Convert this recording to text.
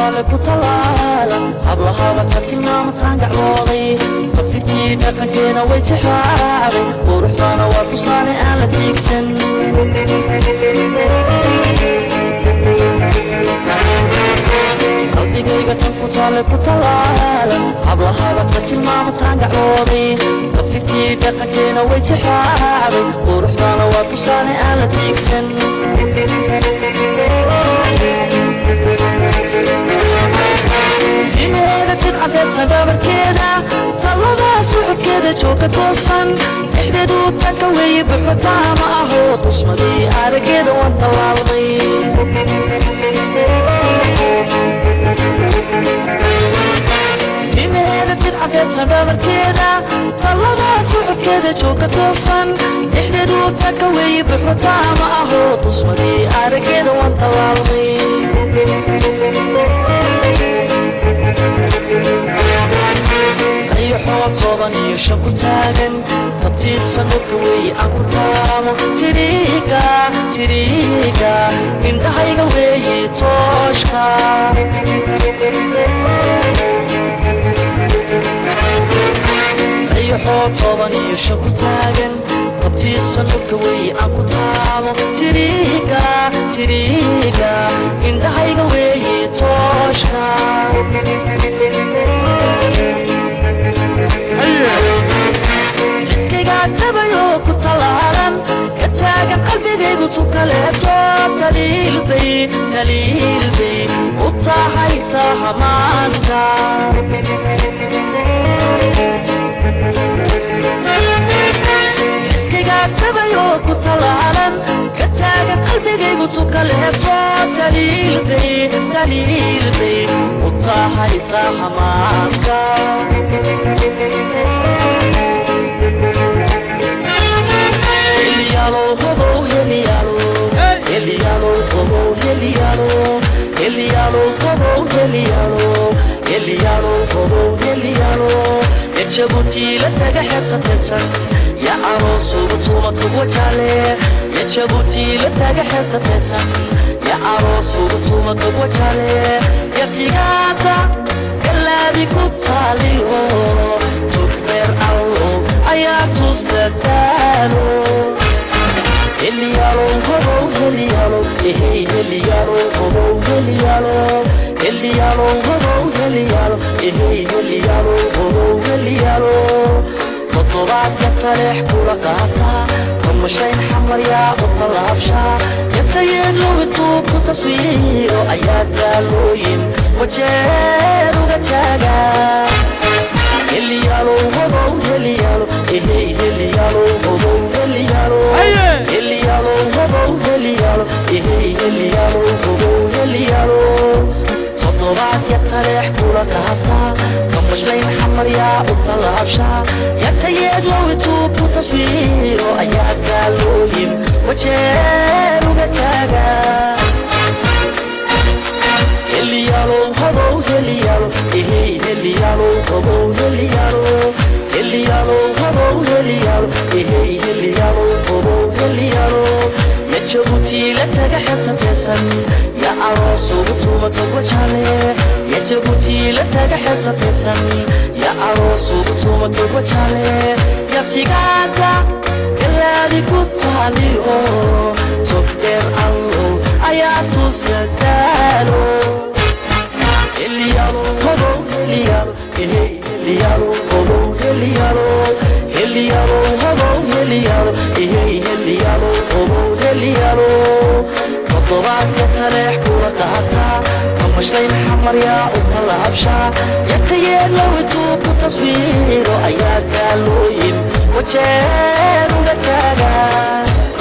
taale ku talaalan hablahaaba ka tilmaamataan gaclooday qafirtii dhaqankeena way tixraacday quruxdaana waa tusaale aan la tiigsan qalbigayga tan ku taale ku talaalan hablahaaba ka tilmaamataan gaclooday qafirtii dhaqankeena way tixraacday quruxdaana waa tusaale aan la tiigsan timeeda tidcadeed sagabarkeeda tallada suxubkeeda jooga toosan dhexdeedu tanka weeye buxotaa ma aho tusmadii arageeda waan tallaalday timeeda tidcadeed sagabarkeeda tallada suxubkeeda jooga toosan dhexdeedu tanka weeye buxotaa ma aho tusmadii arageeda waan tallaalday qayaxoo toban iyo shan ku taagan tabtiisa nurka weeye aan ku taamo tiriiga indhahayga weeye tooshka qayaxoo toban iyo shan ku taagan tabtiisa nurka weeye aan ku taamo tiriiga indhahayga weeye tooshka iskaygaa tabayoo ku talaalan ka taagan qalbigaygu tukaleeto taliilbay u tahay tahamaanka iskaygaa tabayoo ku talaalan ka taagan qalbigaygu tukaleeto taliilbay u tahay tahamaanka يجبوتي لتجحب تتسن يا عروس وبطومة وجعله يجبوتي لتجحب تتسن يا عروس وبطومة وجعله يا تيجاتا الذي كنت عليه تكبر الله آيات ستانو اللي يالو هو اللي يالو اللي يالو هو اللي يالو اللي يالو هو اللي يالو اللي يالو هو اللي يالو خطوات يتريح كورا قاطع هم شين حمر يا وطلاب شا يتيد لو يطوب تصوير آيات قالوين وجير وقتاقا اللي يالو هو اللي يالو اللي يالو هو اللي يالو اللي يالو هو اللي يالو اللي يالو هو اللي يالو خطوات يتريح كورا قاطع مش لين حمر يا وطلاب شا يتيد لو يطوب تصوير آيات قالوين وجير وقتاقا اللي يالو هو اللي يالو اللي يالو هو اللي يالو اللي يالو هو اللي يالو اللي يالو هو اللي يالو يجبوتي لتجحب تتسن يا عروس وبطومة وجعله يجبوتي لتجحب تتسن يا عروس وبطومة وجعله يا تيجاتا الذي كنت عليه تكبر الله آيات ستانو اللي يالو هو اللي يالو اللي يالو هو اللي يالو اللي يالو هو اللي يالو اللي يالو هو اللي يالو خطوات يتريح كورا قاطع مش لين حمر يا وطلاب شا يتيد لو يطوب تصوير آيات قالوين وجير وقتاقا